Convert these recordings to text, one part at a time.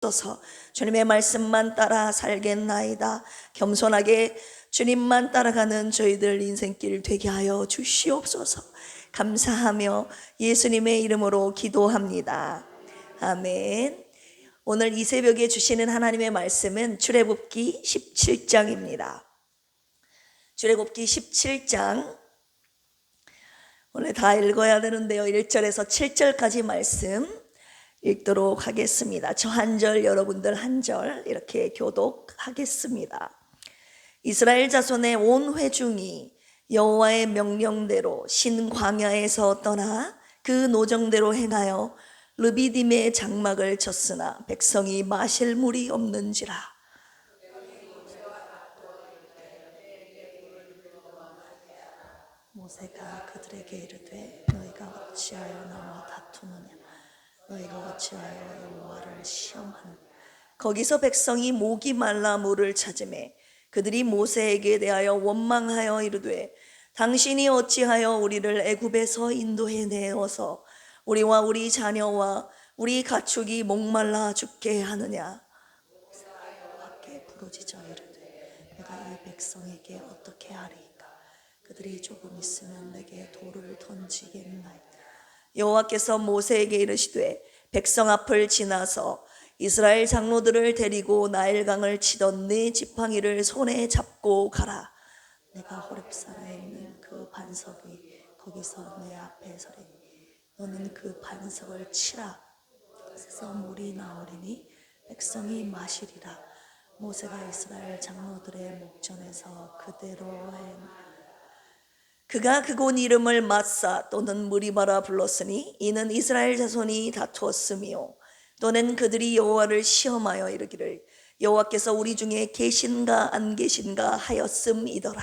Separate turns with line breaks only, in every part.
주옵소서. 주님의 말씀만 따라 살겠나이다. 겸손하게 주님만 따라가는 저희들 인생길 되게 하여 주시옵소서. 감사하며 예수님의 이름으로 기도합니다. 아멘. 오늘 이 새벽에 주시는 하나님의 말씀은 출애굽기 17장입니다. 출애굽기 17장 오늘 다 읽어야 되는데요, 1절에서 7절까지 말씀 읽도록 하겠습니다. 저 한 절, 여러분들 한 절 이렇게 교독하겠습니다. 이스라엘 자손의 온 회중이 여호와의 명령대로 신광야에서 떠나 그 노정대로 행하여 르비딤의 장막을 쳤으나 백성이 마실 물이 없는지라. 모세가 그들에게 이르되 너희가 어찌하여 나와 다투느냐? 너희가 어찌하여 여호와를 시험하느냐? 거기서 백성이 목이 말라 물을 찾으매 그들이 모세에게 대하여 원망하여 이르되 당신이 어찌하여 우리를 애굽에서 인도해 내어서 우리와 우리 자녀와 우리 가축이 목말라 죽게 하느냐? 여호와께 부르짖어 이르되 내가 이 백성에게 어떻게 하리이까? 그들이 조금 있으면 내게 돌을 던지겠나이다. 여호와께서 모세에게 이르시되 백성 앞을 지나서 이스라엘 장로들을 데리고 나일강을 치던 네 지팡이를 손에 잡고 가라. 내가 호렙산에 있는 그 반석이 거기서 내 앞에 서리니 너는 그 반석을 치라. 그래서 물이 나오리니 백성이 마시리라. 모세가 이스라엘 장로들의 목전에서 그대로 행하라. 그가 그곳 이름을 마사 또는 무리바라 불렀으니 이는 이스라엘 자손이 다투었으며 또는 그들이 여호와를 시험하여 이르기를 여호와께서 우리 중에 계신가 안 계신가 하였음이더라.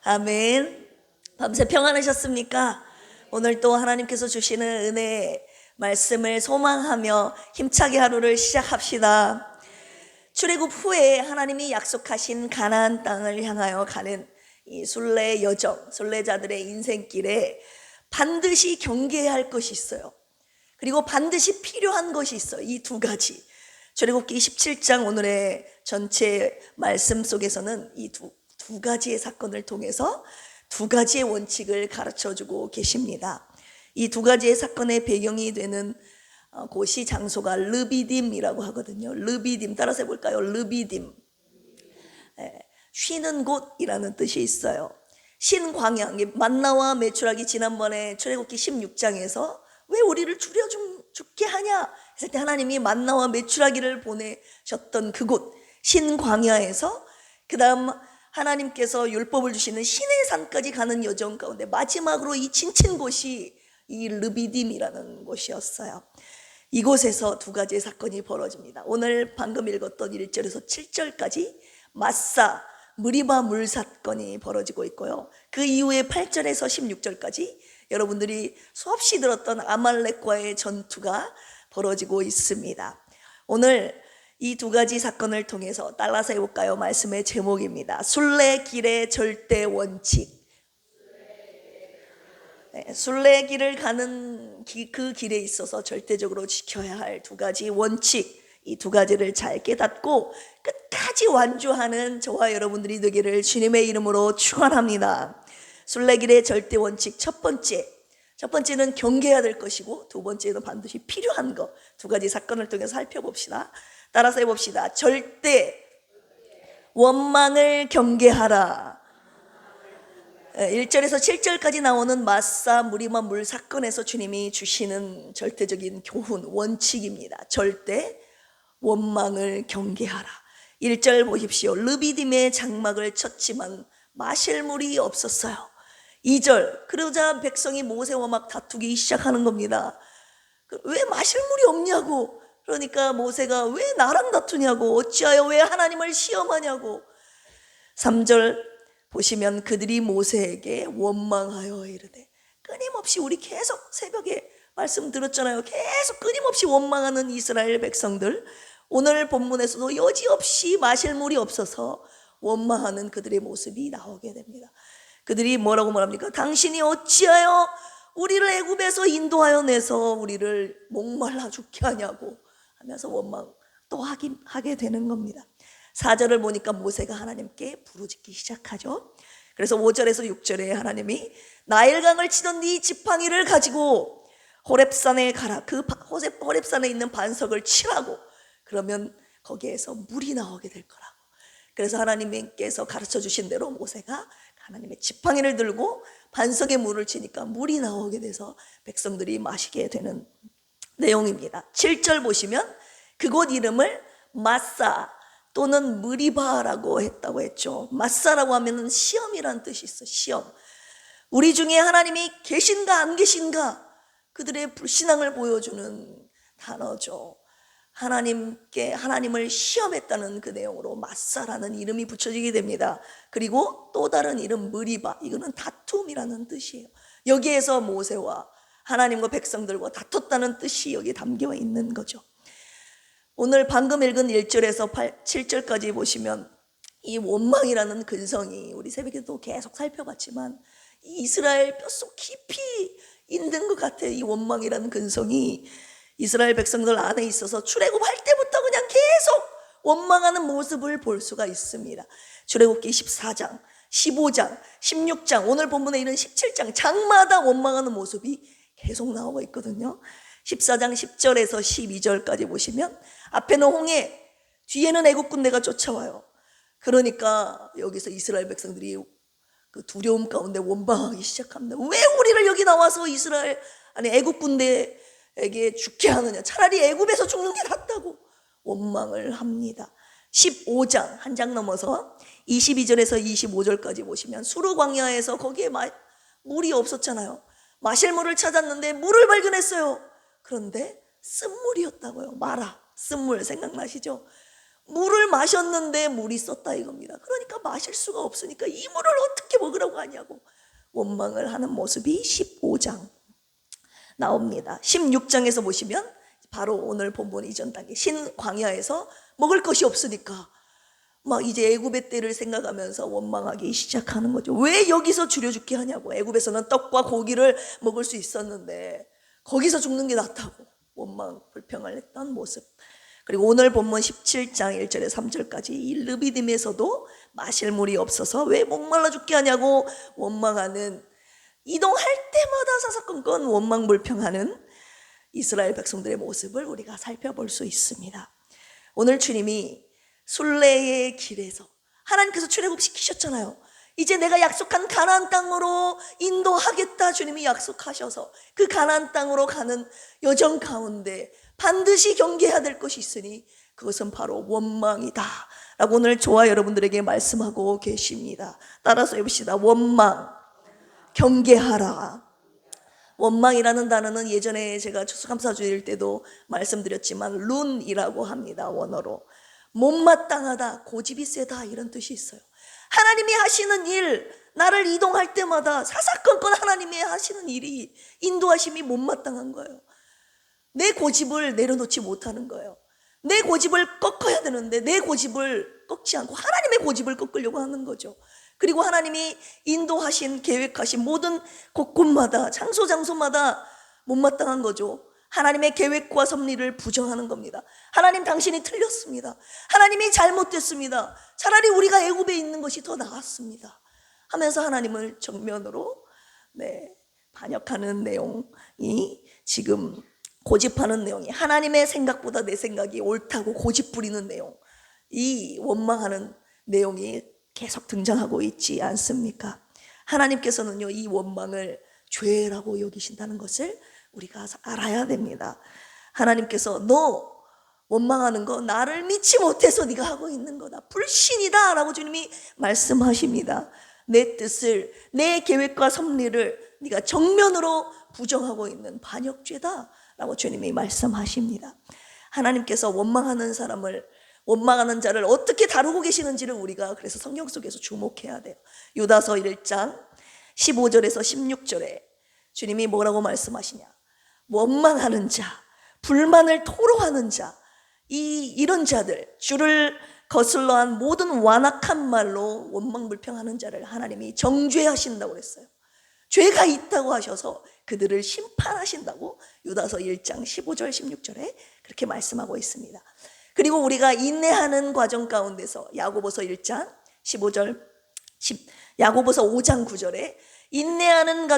아멘. 밤새 평안하셨습니까? 오늘 또 하나님께서 주시는 은혜의 말씀을 소망하며 힘차게 하루를 시작합시다. 출애굽 후에 하나님이 약속하신 가나안 땅을 향하여 가는 이 순례 여정, 순례자들의 인생길에 반드시 경계해야 할 것이 있어요. 그리고 반드시 필요한 것이 있어요. 이 두 가지. 출애굽기 17장 오늘의 전체 말씀 속에서는 이 두 가지의 사건을 통해서 두 가지의 원칙을 가르쳐주고 계십니다. 이 두 가지의 사건의 배경이 되는 곳이 장소가 르비딤이라고 하거든요. 르비딤 따라서 해볼까요? 르비딤. 쉬는 곳이라는 뜻이 있어요. 신광야, 만나와 메추라기 지난번에 출애굽기 16장에서 왜 우리를 죽게 하냐 했을 때 하나님이 만나와 메추라기를 보내셨던 그곳 신광야에서 그 다음 하나님께서 율법을 주시는 시내 산까지 가는 여정 가운데 마지막으로 이 지친 곳이 이 르비딤이라는 곳이었어요. 이곳에서 두 가지의 사건이 벌어집니다. 오늘 방금 읽었던 1절에서 7절까지 마사 무리바 물 사건이 벌어지고 있고요. 그 이후에 8절에서 16절까지 여러분들이 수없이 들었던 아말렉과의 전투가 벌어지고 있습니다. 오늘 이 두 가지 사건을 통해서 따라서 해볼까요? 말씀의 제목입니다. 순례길의 절대 원칙. 순례길을 가는 그 길에 있어서 절대적으로 지켜야 할 두 가지 원칙, 이 두 가지를 잘 깨닫고 끝까지 완주하는 저와 여러분들이 되기를 주님의 이름으로 축원합니다. 순례길의 절대 원칙 첫 번째는 경계해야 될 것이고 두 번째는 반드시 필요한 것. 두 가지 사건을 통해서 살펴봅시다. 따라서 해봅시다. 절대 원망을 경계하라. 1절에서 7절까지 나오는 마사 무리바 물 사건에서 주님이 주시는 절대적인 교훈, 원칙입니다. 절대 원망을 경계하라. 1절 보십시오. 르비딤의 장막을 쳤지만 마실 물이 없었어요. 2절 그러자 백성이 모세와 막 다투기 시작하는 겁니다. 왜 마실 물이 없냐고. 그러니까 모세가 왜 나랑 다투냐고, 어찌하여 왜 하나님을 시험하냐고. 3절 보시면 그들이 모세에게 원망하여 이르되, 끊임없이 우리 계속 새벽에 말씀 들었잖아요. 계속 끊임없이 원망하는 이스라엘 백성들, 오늘 본문에서도 여지없이 마실 물이 없어서 원망하는 그들의 모습이 나오게 됩니다. 그들이 뭐라고 말합니까? 당신이 어찌하여 우리를 애굽에서 인도하여 내서 우리를 목말라 죽게 하냐고 하면서 원망 또 하게 되는 겁니다. 4절을 보니까 모세가 하나님께 부르짖기 시작하죠. 그래서 5절에서 6절에 하나님이 나일강을 치던 네 지팡이를 가지고 호렙산에 가라. 그 호렙산에 있는 반석을 치라고. 그러면 거기에서 물이 나오게 될 거라고. 그래서 하나님께서 가르쳐 주신 대로 모세가 하나님의 지팡이를 들고 반석에 물을 치니까 물이 나오게 돼서 백성들이 마시게 되는 내용입니다. 7절 보시면 그곳 이름을 마사 또는 무리바라고 했다고 했죠. 마사라고 하면 시험이라는 뜻이 있어요. 시험. 우리 중에 하나님이 계신가 안 계신가 그들의 불신앙을 보여주는 단어죠. 하나님을 시험했다는 그 내용으로 마사라는 이름이 붙여지게 됩니다. 그리고 또 다른 이름 무리바, 이거는 다툼이라는 뜻이에요. 여기에서 모세와 하나님과 백성들과 다퉜다는 뜻이 여기 담겨 있는 거죠. 오늘 방금 읽은 1절에서 7절까지 보시면 이 원망이라는 근성이 우리 새벽에도 계속 살펴봤지만 이스라엘 뼛속 깊이 있는 것 같아요. 이 원망이라는 근성이 이스라엘 백성들 안에 있어서 출애굽할 때부터 그냥 계속 원망하는 모습을 볼 수가 있습니다. 출애굽기 14장, 15장, 16장, 오늘 본문에 이른 17장 장마다 원망하는 모습이 계속 나오고 있거든요. 14장 10절에서 12절까지 보시면 앞에는 홍해, 뒤에는 애국 군대가 쫓아와요. 그러니까 여기서 이스라엘 백성들이 그 두려움 가운데 원망하기 시작합니다. 왜 우리를 여기 나와서 애국 군대에게 죽게 하느냐? 차라리 애국에서 죽는 게 낫다고 원망을 합니다. 15장 한 장 넘어서 22절에서 25절까지 보시면 수르 광야에서 거기에 물이 없었잖아요. 마실 물을 찾았는데 물을 발견했어요. 그런데 쓴물이었다고요. 마라, 쓴물 생각나시죠? 물을 마셨는데 물이 썼다 이겁니다. 그러니까 마실 수가 없으니까 이 물을 어떻게 먹으라고 하냐고 원망을 하는 모습이 15장 나옵니다. 16장에서 보시면 바로 오늘 본문 이전 단계 신광야에서 먹을 것이 없으니까 막 이제 애굽의 때를 생각하면서 원망하기 시작하는 거죠. 왜 여기서 줄여 죽게 하냐고. 애굽에서는 떡과 고기를 먹을 수 있었는데 거기서 죽는 게 낫다고 원망 불평을 했던 모습. 그리고 오늘 본문 17장 1절에 3절까지 이 르비딤에서도 마실 물이 없어서 왜 목말라 죽게 하냐고 원망하는, 이동할 때마다 사사건건 원망 불평하는 이스라엘 백성들의 모습을 우리가 살펴볼 수 있습니다. 오늘 주님이 순례의 길에서 하나님께서 출애굽시키셨잖아요. 이제 내가 약속한 가나안 땅으로 인도하겠다 주님이 약속하셔서 그 가나안 땅으로 가는 여정 가운데 반드시 경계해야 될 것이 있으니 그것은 바로 원망이다 라고 오늘 저와 여러분들에게 말씀하고 계십니다. 따라서 해봅시다. 원망, 경계하라. 원망이라는 단어는 예전에 제가 추수감사주일 때도 말씀드렸지만 룬이라고 합니다. 원어로 못마땅하다, 고집이 세다 이런 뜻이 있어요. 하나님이 하시는 일, 나를 이동할 때마다 사사건건 하나님이 하시는 일이 인도하심이 못마땅한 거예요. 내 고집을 내려놓지 못하는 거예요. 내 고집을 꺾어야 되는데 내 고집을 꺾지 않고 하나님의 고집을 꺾으려고 하는 거죠. 그리고 하나님이 인도하신 계획하신 모든 곳곳마다 장소마다 못마땅한 거죠. 하나님의 계획과 섭리를 부정하는 겁니다. 하나님 당신이 틀렸습니다. 하나님이 잘못됐습니다. 차라리 우리가 애굽에 있는 것이 더 나았습니다 하면서 하나님을 정면으로 반역하는 내용이 지금 고집하는 내용이, 하나님의 생각보다 내 생각이 옳다고 고집 부리는 내용, 이 원망하는 내용이 계속 등장하고 있지 않습니까? 하나님께서는요 이 원망을 죄라고 여기신다는 것을 우리가 알아야 됩니다. 하나님께서 너 원망하는 거 나를 믿지 못해서 네가 하고 있는 거다, 불신이다 라고 주님이 말씀하십니다. 내 뜻을, 내 계획과 섭리를 네가 정면으로 부정하고 있는 반역죄다 라고 주님이 말씀하십니다. 하나님께서 원망하는 자를 어떻게 다루고 계시는지를 우리가 그래서 성경 속에서 주목해야 돼요. 유다서 1장 15절에서 16절에 주님이 뭐라고 말씀하시냐, 원망하는 자, 불만을 토로하는 자, 이런 자들, 주를 거슬러 한 모든 완악한 말로 원망불평하는 자를 하나님이 정죄하신다고 그랬어요. 죄가 있다고 하셔서 그들을 심판하신다고 유다서 1장 15절 16절에 그렇게 말씀하고 있습니다. 그리고 우리가 인내하는 과정 가운데서 야고보서 1장 15절 야고보서 5장 9절에 인내하는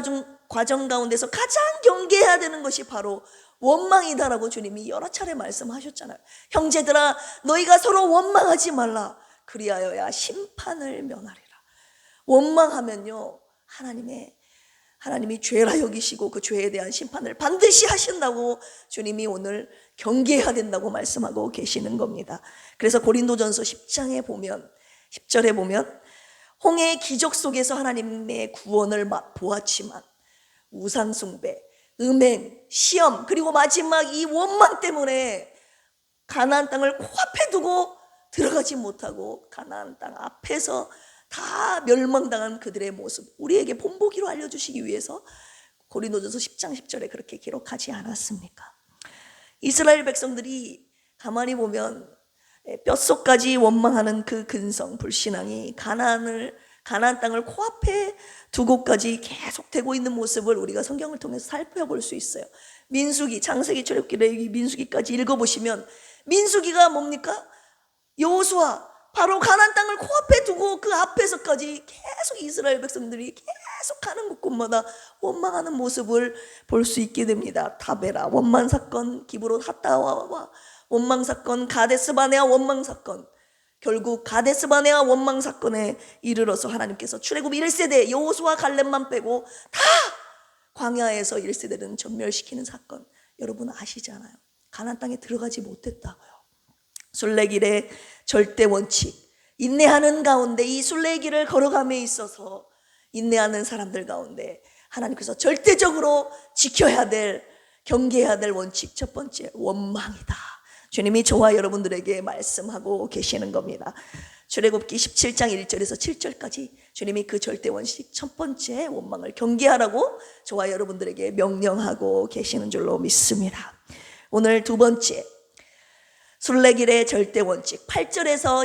과정 가운데서 가장 경계해야 되는 것이 바로 원망이다라고 주님이 여러 차례 말씀하셨잖아요. 형제들아 너희가 서로 원망하지 말라. 그리하여야 심판을 면하리라. 원망하면요 하나님이 죄라 여기시고 그 죄에 대한 심판을 반드시 하신다고 주님이 오늘 경계해야 된다고 말씀하고 계시는 겁니다. 그래서 고린도전서 10장에 보면 10절에 보면 홍해의 기적 속에서 하나님의 구원을 보았지만 우상 숭배, 음행, 시험, 그리고 마지막 이 원망 때문에 가나안 땅을 코앞에 두고 들어가지 못하고 가나안 땅 앞에서 다 멸망당한 그들의 모습, 우리에게 본보기로 알려주시기 위해서 고린도전서 10장 10절에 그렇게 기록하지 않았습니까? 이스라엘 백성들이 가만히 보면 뼛속까지 원망하는 그 근성, 불신앙이 가나안 땅을 코앞에 두고까지 계속되고 있는 모습을 우리가 성경을 통해서 살펴볼 수 있어요. 민수기, 창세기, 출애굽기, 레위기, 민수기까지 읽어보시면 민수기가 뭡니까? 여호수아, 바로 가나안 땅을 코앞에 두고 그 앞에서까지 계속 이스라엘 백성들이 계속 가는 곳마다 원망하는 모습을 볼 수 있게 됩니다. 다베라 원망 사건, 기브롯 핫다와와 원망 사건, 가데스 바네아 원망 사건, 결국 가데스 바네아 원망 사건에 이르러서 하나님께서 출애굽 1세대 여호수아 갈렙만 빼고 다 광야에서 1세대는 전멸시키는 사건, 여러분 아시잖아요. 가나안 땅에 들어가지 못했다고요. 순례길의 절대 원칙, 인내하는 가운데 이 순례길을 걸어감에 있어서 인내하는 사람들 가운데 하나님께서 절대적으로 지켜야 될, 경계해야 될 원칙, 첫 번째 원망이다. 주님이 저와 여러분들에게 말씀하고 계시는 겁니다. 출애굽기 17장 1절에서 7절까지 주님이 그 절대 원칙 첫 번째 원망을 경계하라고 저와 여러분들에게 명령하고 계시는 줄로 믿습니다. 오늘 두 번째 순례길의 절대 원칙 8절에서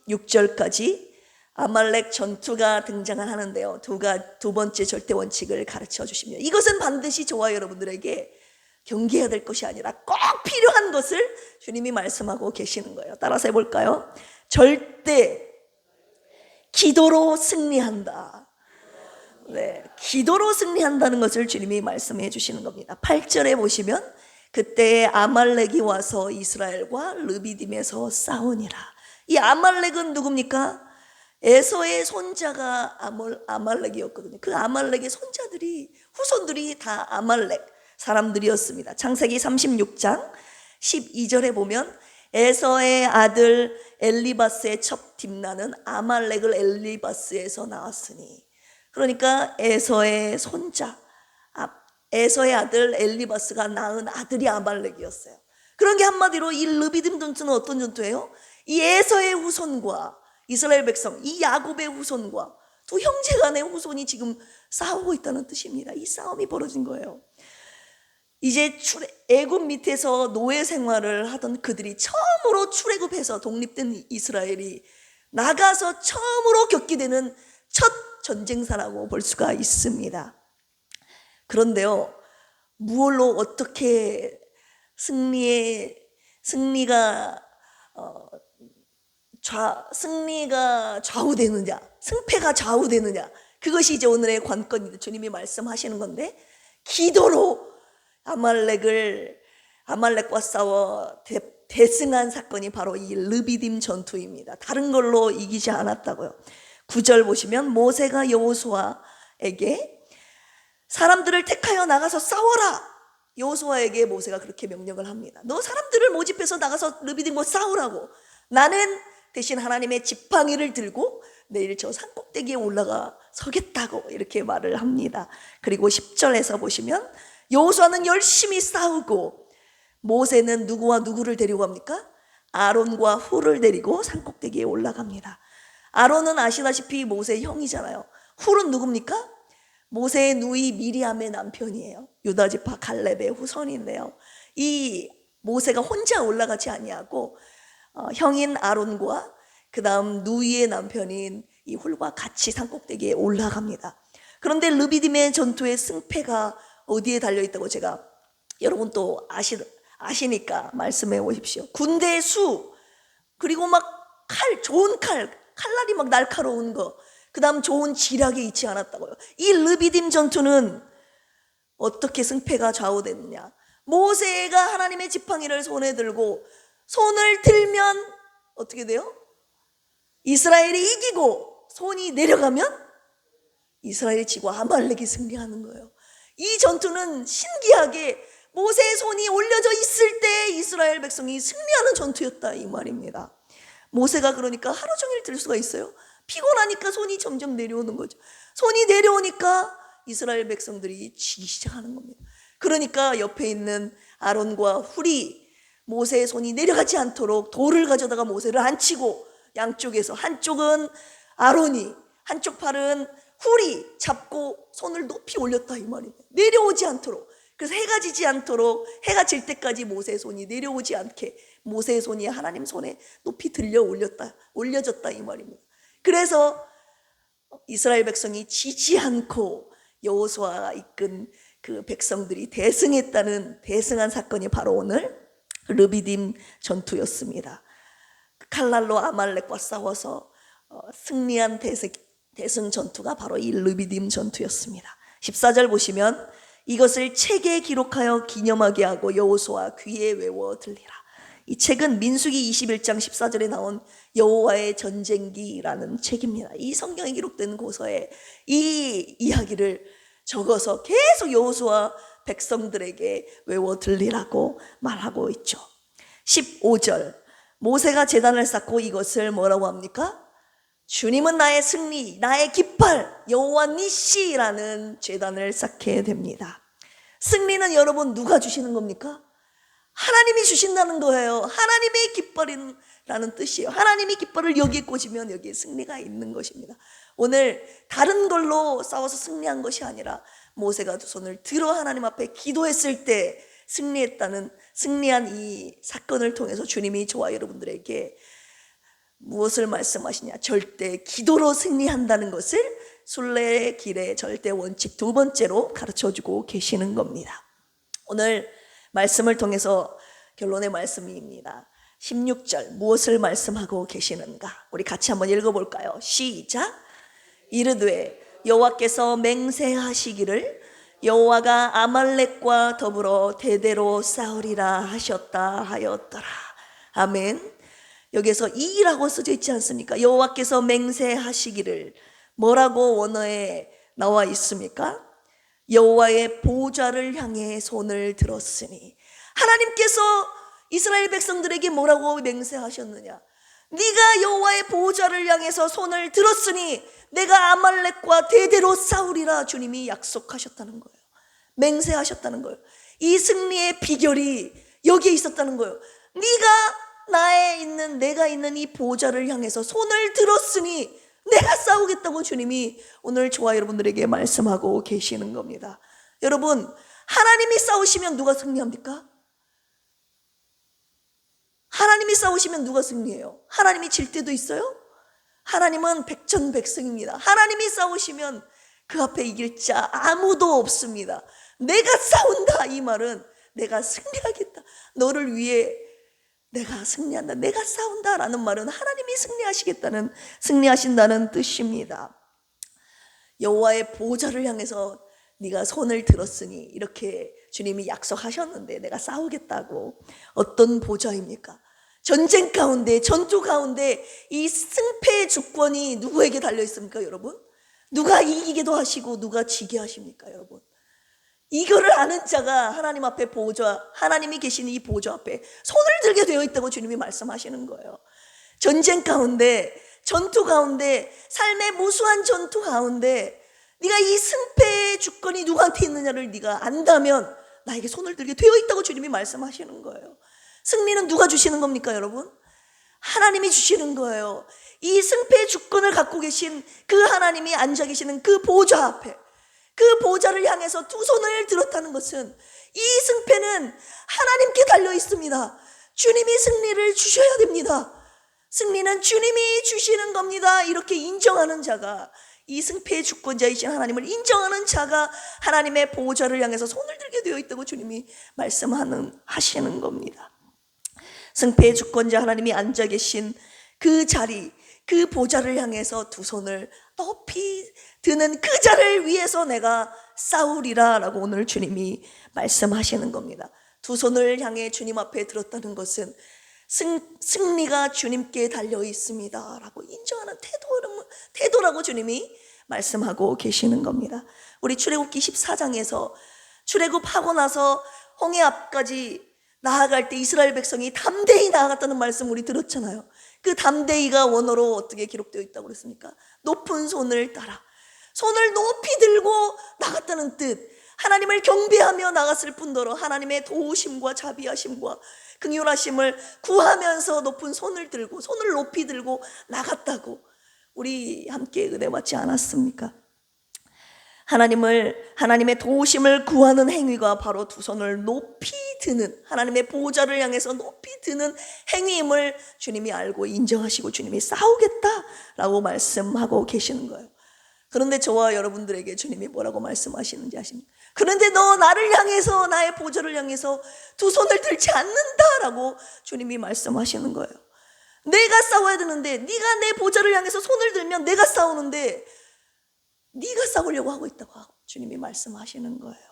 16절까지 아말렉 전투가 등장하는데요. 두 번째 절대 원칙을 가르쳐 주십니다. 이것은 반드시 저와 여러분들에게 경계해야 될 것이 아니라 꼭 필요한 것을 주님이 말씀하고 계시는 거예요. 따라서 해볼까요? 절대 기도로 승리한다. 네, 기도로 승리한다는 것을 주님이 말씀해 주시는 겁니다. 8절에 보시면 그때 아말렉이 와서 이스라엘과 르비딤에서 싸우니라. 이 아말렉은 누굽니까? 에서의 손자가 아말렉이었거든요. 그 아말렉의 손자들이, 후손들이 다 아말렉 사람들이었습니다. 창세기 36장 12절에 보면 에서의 아들 엘리바스의 첫 딥나는 아말렉을 엘리바스에서 나왔으니, 그러니까 에서의 손자, 에서의 아들 엘리바스가 낳은 아들이 아말렉이었어요. 그런 게 한마디로 이 르비딤 전투는 어떤 전투예요? 이 에서의 후손과 이스라엘 백성, 이 야곱의 후손과 두 형제 간의 후손이 지금 싸우고 있다는 뜻입니다. 이 싸움이 벌어진 거예요. 이제 애굽 밑에서 노예 생활을 하던 그들이 처음으로 출애굽해서 독립된 이스라엘이 나가서 처음으로 겪게 되는 첫 전쟁사라고 볼 수가 있습니다. 그런데요, 무엇로 어떻게 승리가 좌우되느냐, 승패가 좌우되느냐, 그것이 이제 오늘의 관건입니다. 주님이 말씀하시는 건데, 기도로 아말렉과 싸워 대승한 사건이 바로 이 르비딤 전투입니다. 다른 걸로 이기지 않았다고요. 9절 보시면 모세가 여호수아에게 사람들을 택하여 나가서 싸워라. 여호수아에게 모세가 그렇게 명령을 합니다. 너 사람들을 모집해서 나가서 르비딤과 싸우라고. 나는 대신 하나님의 지팡이를 들고 내일 저 산꼭대기에 올라가 서겠다고 이렇게 말을 합니다. 그리고 10절에서 보시면 여호수아는 열심히 싸우고 모세는 누구와 누구를 데리고 갑니까? 아론과 훌을 데리고 산꼭대기에 올라갑니다. 아론은 아시다시피 모세의 형이잖아요. 훌은 누굽니까? 모세의 누이 미리암의 남편이에요. 유다지파 갈렙의 후손인데요. 이 모세가 혼자 올라가지 아니하고 형인 아론과 그 다음 누이의 남편인 이 훌과 같이 산꼭대기에 올라갑니다. 그런데 르비딤의 전투의 승패가 어디에 달려있다고 제가 여러분 또 아시니까 말씀해 보십시오. 군대의 수, 그리고 막 좋은 칼날이 막 날카로운 거, 그 다음 좋은 지략이 있지 않았다고요. 이 르비딤 전투는 어떻게 승패가 좌우됐느냐, 모세가 하나님의 지팡이를 손에 들고 손을 들면 어떻게 돼요? 이스라엘이 이기고 손이 내려가면 이스라엘이 지고 아말렉이 승리하는 거예요. 이 전투는 신기하게 모세의 손이 올려져 있을 때 이스라엘 백성이 승리하는 전투였다 이 말입니다. 모세가 그러니까 하루 종일 들 수가 있어요? 피곤하니까 손이 점점 내려오는 거죠. 손이 내려오니까 이스라엘 백성들이 지기 시작하는 겁니다. 그러니까 옆에 있는 아론과 훌이 모세의 손이 내려가지 않도록 돌을 가져다가 모세를 앉히고, 양쪽에서 한쪽은 아론이, 한쪽 팔은 훌이 잡고 손을 높이 올렸다 이 말입니다. 내려오지 않도록. 그래서 해가 지지 않도록, 해가 질 때까지 모세의 손이 내려오지 않게 모세의 손이 하나님 손에 높이 들려 올려졌다 이 말입니다. 그래서 이스라엘 백성이 지지 않고 여호수아가 이끈 그 백성들이 대승한 사건이 바로 오늘 르비딤 전투였습니다. 칼날로 아말렉과 싸워서 승리한 대승 전투가 바로 이 르비딤 전투였습니다. 14절 보시면 이것을 책에 기록하여 기념하게 하고 여호수아 귀에 외워 들리라. 이 책은 민수기 21장 14절에 나온 여호와의 전쟁기라는 책입니다. 이 성경에 기록된 고서에 이 이야기를 적어서 계속 여호수아 백성들에게 외워 들리라고 말하고 있죠. 15절 모세가 제단을 쌓고 이것을 뭐라고 합니까? 주님은 나의 승리, 나의 깃발, 여호와 니시라는 제단을 쌓게 됩니다. 승리는 여러분 누가 주시는 겁니까? 하나님이 주신다는 거예요. 하나님의 깃발이라는 뜻이에요. 하나님의 깃발을 여기에 꽂으면 여기에 승리가 있는 것입니다. 오늘 다른 걸로 싸워서 승리한 것이 아니라 모세가 두 손을 들어 하나님 앞에 기도했을 때 승리한 이 사건을 통해서 주님이 저와 여러분들에게 무엇을 말씀하시냐, 절대 기도로 승리한다는 것을 순례의 길의 절대 원칙 두 번째로 가르쳐주고 계시는 겁니다. 오늘 말씀을 통해서 결론의 말씀입니다. 16절 무엇을 말씀하고 계시는가? 우리 같이 한번 읽어볼까요? 시작. 이르되 여호와께서 맹세하시기를 여호와가 아말렉과 더불어 대대로 싸우리라 하셨다 하였더라. 아멘. 여기서 이라고 써져 있지 않습니까? 여호와께서 맹세하시기를, 뭐라고 원어에 나와 있습니까? 여호와의 보좌를 향해 손을 들었으니, 하나님께서 이스라엘 백성들에게 뭐라고 맹세하셨느냐? 네가 여호와의 보좌를 향해서 손을 들었으니 내가 아말렉과 대대로 싸우리라 주님이 약속하셨다는 거예요. 맹세하셨다는 거예요. 이 승리의 비결이 여기에 있었다는 거예요. 내가 있는 이 보좌를 향해서 손을 들었으니 내가 싸우겠다고 주님이 오늘 저와 여러분들에게 말씀하고 계시는 겁니다. 여러분, 하나님이 싸우시면 누가 승리합니까? 하나님이 싸우시면 누가 승리해요? 하나님이 질 때도 있어요? 하나님은 백전백승입니다. 하나님이 싸우시면 그 앞에 이길 자 아무도 없습니다. 내가 싸운다 이 말은 내가 승리하겠다, 너를 위해 내가 승리한다, 내가 싸운다 라는 말은 하나님이 승리하신다는 뜻입니다. 여호와의 보좌를 향해서 네가 손을 들었으니 이렇게 주님이 약속하셨는데 내가 싸우겠다고. 어떤 보좌입니까? 전쟁 가운데, 전투 가운데 이 승패의 주권이 누구에게 달려 있습니까 여러분? 누가 이기게도 하시고 누가 지게 하십니까 여러분? 이거를 아는 자가 하나님 앞에 하나님이 계시는 이 보좌 앞에 손을 들게 되어 있다고 주님이 말씀하시는 거예요. 전쟁 가운데, 전투 가운데, 삶의 무수한 전투 가운데 네가 이 승패의 주권이 누구한테 있느냐를 네가 안다면 나에게 손을 들게 되어 있다고 주님이 말씀하시는 거예요. 승리는 누가 주시는 겁니까 여러분? 하나님이 주시는 거예요. 이 승패의 주권을 갖고 계신 그 하나님이 앉아 계시는 그 보좌 앞에, 그 보좌를 향해서 두 손을 들었다는 것은 이 승패는 하나님께 달려 있습니다. 주님이 승리를 주셔야 됩니다. 승리는 주님이 주시는 겁니다. 이렇게 인정하는 자가, 이 승패의 주권자이신 하나님을 인정하는 자가 하나님의 보좌를 향해서 손을 들게 되어 있다고 주님이 말씀하시는 겁니다. 승패의 주권자 하나님이 앉아 계신 그 자리, 그 보좌를 향해서 두 손을 높이 드는 그 자를 위해서 내가 싸우리라 라고 오늘 주님이 말씀하시는 겁니다. 두 손을 향해 주님 앞에 들었다는 것은 승리가 주님께 달려 있습니다 라고 인정하는 태도라고 주님이 말씀하고 계시는 겁니다. 우리 출애굽기 14장에서 출애굽하고 나서 홍해 앞까지 나아갈 때 이스라엘 백성이 담대히 나아갔다는 말씀 우리 들었잖아요. 그 담대히가 원어로 어떻게 기록되어 있다고 그랬습니까? 높은 손을 따라 손을 높이 들고 나갔다는 뜻. 하나님을 경배하며 나갔을 뿐더러 하나님의 도우심과 자비하심과 긍휼하심을 구하면서 높은 손을 들고 손을 높이 들고 나갔다고 우리 함께 은혜 받지 않았습니까? 하나님의 도우심을 구하는 행위가 바로 두 손을 높이 드는, 하나님의 보좌를 향해서 높이 드는 행위임을 주님이 알고 인정하시고 주님이 싸우겠다라고 말씀하고 계시는 거예요. 그런데 저와 여러분들에게 주님이 뭐라고 말씀하시는지 아십니까? 그런데 너 나를 향해서, 나의 보좌를 향해서 두 손을 들지 않는다라고 주님이 말씀하시는 거예요. 내가 싸워야 되는데, 네가 내 보좌를 향해서 손을 들면 내가 싸우는데 네가 싸우려고 하고 있다고 주님이 말씀하시는 거예요.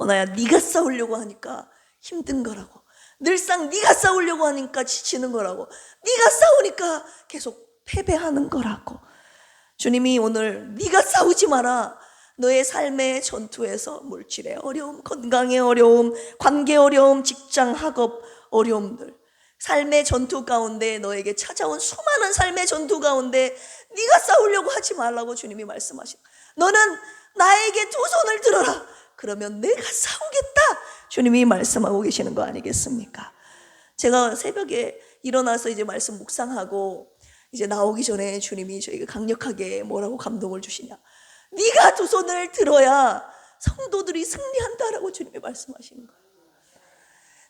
나야, 네가 싸우려고 하니까 힘든 거라고. 늘상 네가 싸우려고 하니까 지치는 거라고. 네가 싸우니까 계속 패배하는 거라고. 주님이 오늘 네가 싸우지 마라. 너의 삶의 전투에서 물질의 어려움, 건강의 어려움, 관계 어려움, 직장, 학업 어려움들, 삶의 전투 가운데 너에게 찾아온 수많은 삶의 전투 가운데 네가 싸우려고 하지 말라고 주님이 말씀하시고, 너는 나에게 두 손을 들어라. 그러면 내가 싸우겠다. 주님이 말씀하고 계시는 거 아니겠습니까? 제가 새벽에 일어나서 이제 말씀 묵상하고 이제 나오기 전에 주님이 저에게 강력하게 뭐라고 감동을 주시냐, 네가 두 손을 들어야 성도들이 승리한다라고 주님이 말씀하시는 거예요.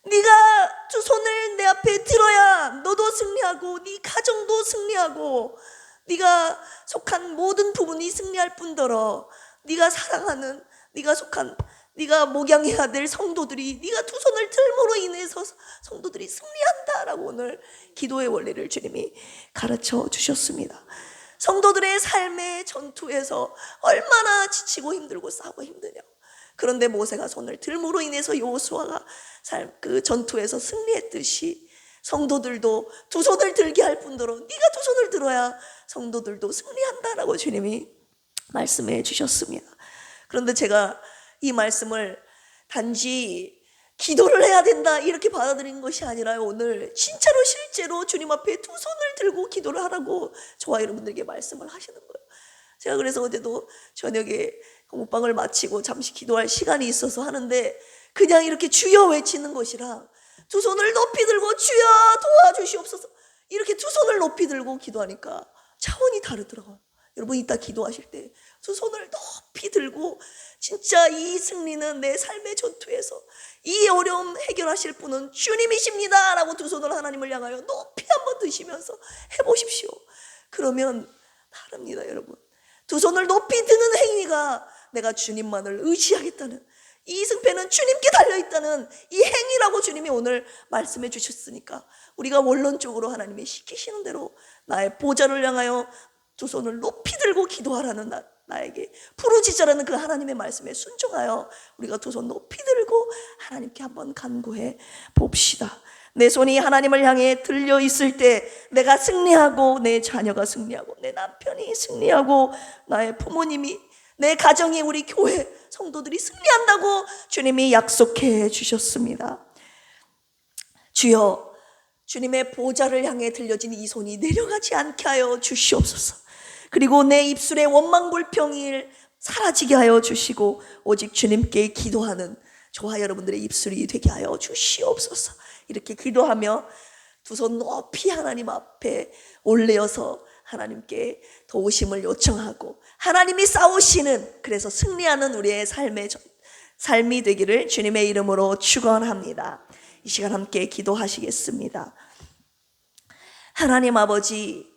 네가 두 손을 내 앞에 들어야 너도 승리하고 네 가정도 승리하고 네가 속한 모든 부분이 승리할 뿐더러 네가 사랑하는, 네가 속한, 네가 목양해야 될 성도들이 네가 두 손을 들므로 인해서 성도들이 승리한다라고 오늘 기도의 원리를 주님이 가르쳐 주셨습니다. 성도들의 삶의 전투에서 얼마나 지치고 힘들고 싸우고 힘드냐. 그런데 모세가 손을 들므로 인해서 여호수아가 그 전투에서 승리했듯이 성도들도 두 손을 들게 할 뿐더러 네가 두 손을 들어야 성도들도 승리한다라고 주님이 말씀해 주셨습니다. 그런데 제가 이 말씀을 단지 기도를 해야 된다 이렇게 받아들인 것이 아니라 오늘 진짜로 실제로 주님 앞에 두 손을 들고 기도를 하라고 저와 여러분들에게 말씀을 하시는 거예요. 제가 그래서 어제도 저녁에 공부방을 마치고 잠시 기도할 시간이 있어서 하는데 그냥 이렇게 주여 외치는 것이랑 두 손을 높이 들고 주여 도와주시옵소서 이렇게 두 손을 높이 들고 기도하니까 차원이 다르더라고요. 여러분 이따 기도하실 때 두 손을 높이 들고 진짜 이 승리는 내 삶의 전투에서 이 어려움 해결하실 분은 주님이십니다 라고 두 손을 하나님을 향하여 높이 한번 드시면서 해보십시오. 그러면 다릅니다. 여러분, 두 손을 높이 드는 행위가 내가 주님만을 의지하겠다는, 이 승패는 주님께 달려있다는 이 행위라고 주님이 오늘 말씀해 주셨으니까 우리가 원론적으로 하나님이 시키시는 대로 나의 보좌를 향하여 두 손을 높이 들고 기도하라는 나에게 부르짖으라는 그 하나님의 말씀에 순종하여 우리가 두 손 높이 들고 하나님께 한번 간구해 봅시다. 내 손이 하나님을 향해 들려 있을 때 내가 승리하고 내 자녀가 승리하고 내 남편이 승리하고 나의 부모님이, 내 가정이, 우리 교회 성도들이 승리한다고 주님이 약속해 주셨습니다. 주여, 주님의 보좌를 향해 들려진 이 손이 내려가지 않게 하여 주시옵소서. 그리고 내 입술의 원망불평이 사라지게 하여 주시고 오직 주님께 기도하는 저와 여러분들의 입술이 되게 하여 주시옵소서. 이렇게 기도하며 두 손 높이 하나님 앞에 올려서 하나님께 도우심을 요청하고 하나님이 싸우시는, 그래서 승리하는 우리의 삶이 되기를 주님의 이름으로 축원합니다. 이 시간 함께 기도하시겠습니다. 하나님 아버지,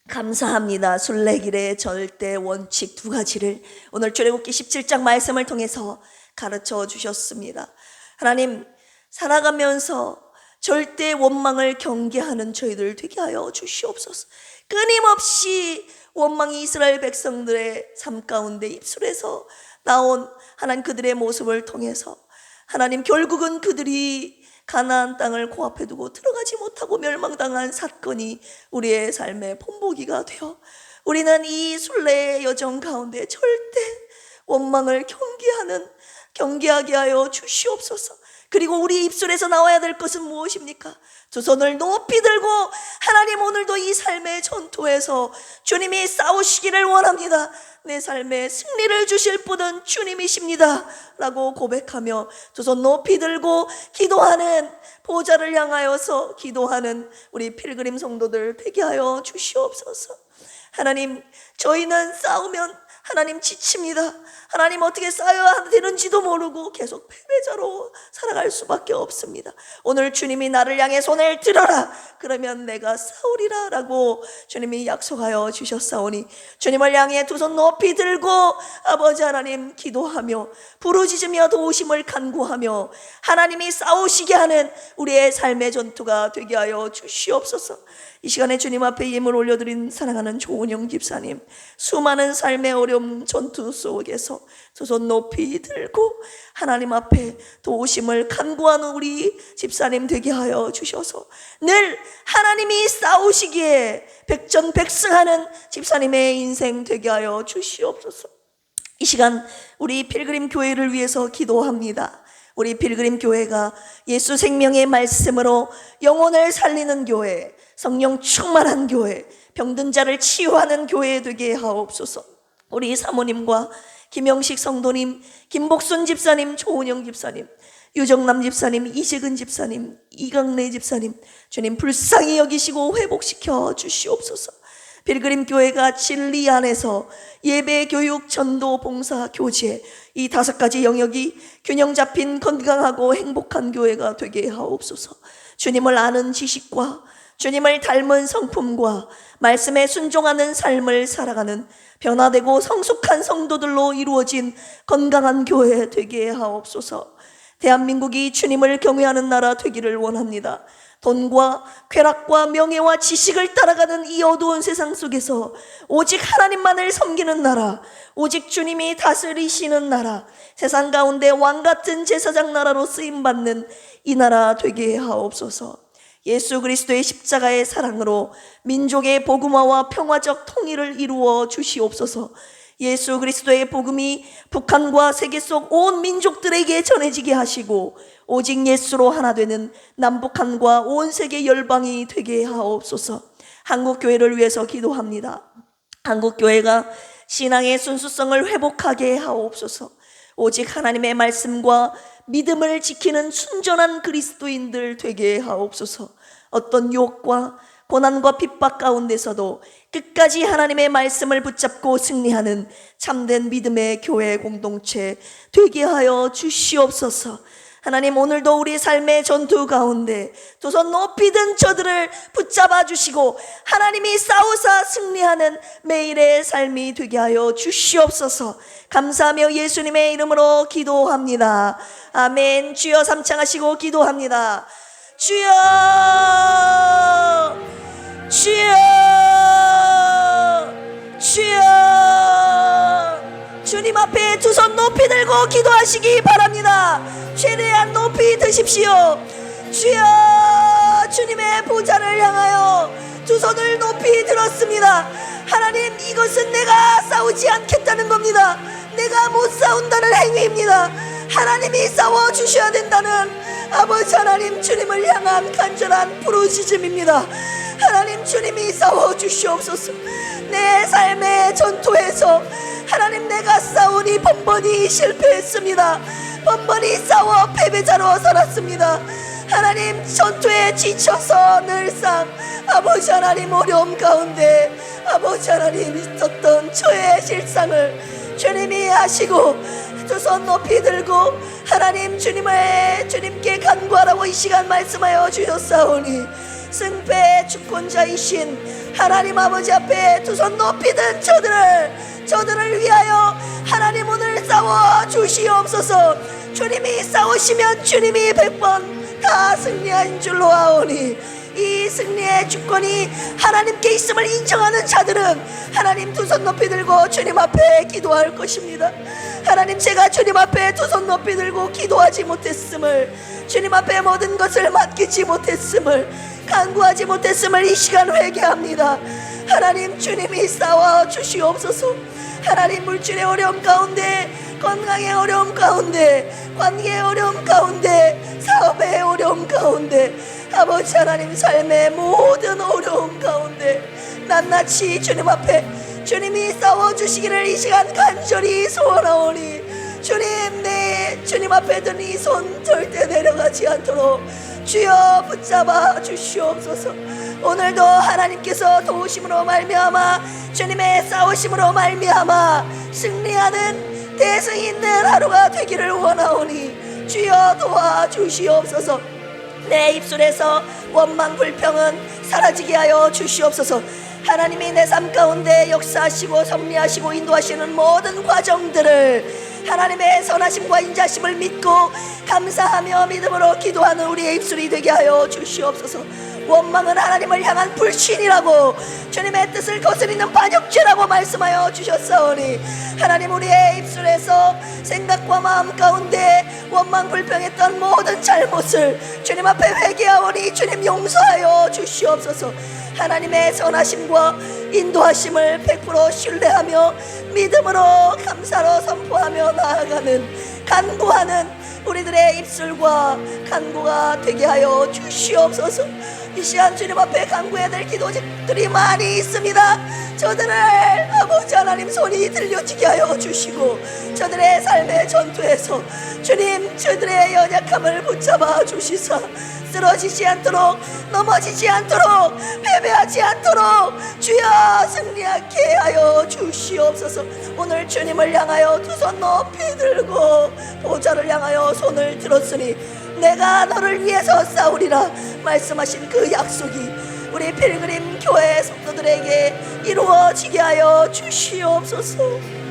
감사합니다. 순례길의 절대 원칙 두 가지를 오늘 출애굽기 17장 말씀을 통해서 가르쳐 주셨습니다. 하나님, 살아가면서 절대 원망을 경계하는 저희들 되게 하여 주시옵소서. 끊임없이 원망이 이스라엘 백성들의 삶 가운데 입술에서 나온 하나님 그들의 모습을 통해서 하나님 결국은 그들이 가나안 땅을 코앞에 두고 들어가지 못하고 멸망당한 사건이 우리의 삶의 본보기가 되어 우리는 이 순례의 여정 가운데 절대 원망을 경계하게 하여 주시옵소서. 그리고 우리 입술에서 나와야 될 것은 무엇입니까? 두 손을 높이 들고 하나님 오늘도 이 삶의 전투에서 주님이 싸우시기를 원합니다. 내 삶에 승리를 주실 분은 주님이십니다 라고 고백하며 두 손 높이 들고 기도하는, 보좌를 향하여서 기도하는 우리 필그림 성도들 되게 하여 주시옵소서. 하나님, 저희는 싸우면 하나님 지칩니다. 하나님 어떻게 싸워야 되는지도 모르고 계속 패배자로 살아갈 수밖에 없습니다. 오늘 주님이 나를 향해 손을 들어라, 그러면 내가 싸우리라 라고 주님이 약속하여 주셨사오니 주님을 향해 두 손 높이 들고 아버지 하나님 기도하며 부르짖으며 도우심을 간구하며 하나님이 싸우시게 하는 우리의 삶의 전투가 되게 하여 주시옵소서. 이 시간에 주님 앞에 예물 올려드린 사랑하는 조은영 집사님, 수많은 삶의 어려움 전투 속에서 두 손 높이 들고 하나님 앞에 도우심을 간구하는 우리 집사님 되게 하여 주셔서 늘 하나님이 싸우시기에 백전백승하는 집사님의 인생 되게 하여 주시옵소서. 이 시간 우리 필그림 교회를 위해서 기도합니다. 우리 필그림 교회가 예수 생명의 말씀으로 영혼을 살리는 교회, 성령 충만한 교회, 병든 자를 치유하는 교회 되게 하옵소서. 우리 사모님과 김영식 성도님, 김복순 집사님, 조은영 집사님, 유정남 집사님, 이재근 집사님, 이강래 집사님, 주님 불쌍히 여기시고 회복시켜 주시옵소서. 필그림 교회가 진리 안에서 예배, 교육, 전도, 봉사, 교제 이 5가지 영역이 균형 잡힌 건강하고 행복한 교회가 되게 하옵소서. 주님을 아는 지식과 주님을 닮은 성품과 말씀에 순종하는 삶을 살아가는 변화되고 성숙한 성도들로 이루어진 건강한 교회 되게 하옵소서. 대한민국이 주님을 경외하는 나라 되기를 원합니다. 돈과 쾌락과 명예와 지식을 따라가는 이 어두운 세상 속에서 오직 하나님만을 섬기는 나라, 오직 주님이 다스리시는 나라, 세상 가운데 왕같은 제사장 나라로 쓰임받는 이 나라 되게 하옵소서. 예수 그리스도의 십자가의 사랑으로 민족의 복음화와 평화적 통일을 이루어 주시옵소서. 예수 그리스도의 복음이 북한과 세계 속 온 민족들에게 전해지게 하시고 오직 예수로 하나 되는 남북한과 온 세계 열방이 되게 하옵소서. 한국교회를 위해서 기도합니다. 한국교회가 신앙의 순수성을 회복하게 하옵소서. 오직 하나님의 말씀과 믿음을 지키는 순전한 그리스도인들 되게 하옵소서. 어떤 유혹과 고난과 핍박 가운데서도 끝까지 하나님의 말씀을 붙잡고 승리하는 참된 믿음의 교회 공동체 되게 하여 주시옵소서. 하나님, 오늘도 우리 삶의 전투 가운데 두 손 높이 든 저들을 붙잡아 주시고 하나님이 싸우사 승리하는 매일의 삶이 되게 하여 주시옵소서. 감사하며 예수님의 이름으로 기도합니다. 아멘. 주여 삼창하시고 기도합니다. 주여, 주여, 주여. 주님 앞에 두 손 높이 들고 기도하시기 바랍니다. 최대한 높이 드십시오. 주여, 주님의 보좌를 향하여 두 손을 높이 들었습니다. 하나님, 이것은 내가 싸우지 않겠다는 겁니다. 내가 못 싸운다는 행위입니다. 하나님이 싸워주셔야 된다는 아버지 하나님, 주님을 향한 간절한 부르짖음입니다. 하나님, 주님이 싸워주시옵소서. 내 삶의 전투에서 하나님, 내가 싸우니 번번이 실패했습니다. 번번이 싸워 패배자로 살았습니다. 하나님, 전투에 지쳐서 늘상 아버지 하나님 어려움 가운데 아버지 하나님 있었던 저의 실상을 주님이 아시고 두 손 높이 들고 하나님 주님께 간구하라고 이 시간 말씀하여 주셨사오니 승패의 주권자이신 하나님 아버지 앞에 두 손 높이 든 저들을 위하여 하나님 오늘 싸워 주시옵소서. 주님이 싸우시면 주님이 100번 다 승리한 줄로 아오니 이 승리의 주권이 하나님께 있음을 인정하는 자들은 하나님 두 손 높이 들고 주님 앞에 기도할 것입니다. 하나님, 제가 주님 앞에 두 손 높이 들고 기도하지 못했음을, 주님 앞에 모든 것을 맡기지 못했음을, 간구하지 못했음을 이 시간 회개합니다. 하나님, 주님이 싸워 주시옵소서. 하나님, 물질의 어려움 가운데, 건강의 어려움 가운데, 관계의 어려움 가운데, 사업의 어려움 가운데, 아버지 하나님, 삶의 모든 어려움 가운데 낱낱이 주님 앞에 주님이 싸워주시기를 이 시간 간절히 소원하오니, 주님, 내 주님 앞에 든 이 손 절대 내려가지 않도록 주여 붙잡아 주시옵소서. 오늘도 하나님께서 도우심으로 말미암아, 주님의 싸우심으로 말미암아 승리하는 대승이 있는 하루가 되기를 원하오니 주여 도와주시옵소서. 내 입술에서 원망 불평은 사라지게 하여 주시옵소서. 하나님이 내 삶 가운데 역사하시고 섭리하시고 인도하시는 모든 과정들을 하나님의 선하심과 인자심을 믿고 감사하며 믿음으로 기도하는 우리의 입술이 되게 하여 주시옵소서. 원망은 하나님을 향한 불신이라고, 주님의 뜻을 거스리는 반역죄라고 말씀하여 주셨사오니, 하나님, 우리의 입술에서 생각과 마음 가운데 원망 불평했던 모든 잘못을 주님 앞에 회개하오니 주님 용서하여 주시옵소서. 하나님의 선하심과 인도하심을 100% 신뢰하며 믿음으로 감사로 선포하며 나아가는, 간구하는 우리들의 입술과 간구가 되게 하여 주시옵소서. 이 시간 주님 앞에 간구해야 될 기도들이 많이 있습니다. 저들을 아버지 하나님 손이 들려지게 하여 주시고, 저들의 삶의 전투에서 주님 저들의 연약함을 붙잡아 주시사 쓰러지지 않도록, 넘어지지 않도록, 패배하지 않도록 주여 승리하게 하여 주시옵소서. 오늘 주님을 향하여 두 손 높이 들고 보좌를 향하여 손을 들었으니 내가 너를 위해서 싸우리라 말씀하신 그 약속이 우리 필그림 교회 성도들에게 이루어지게 하여 주시옵소서.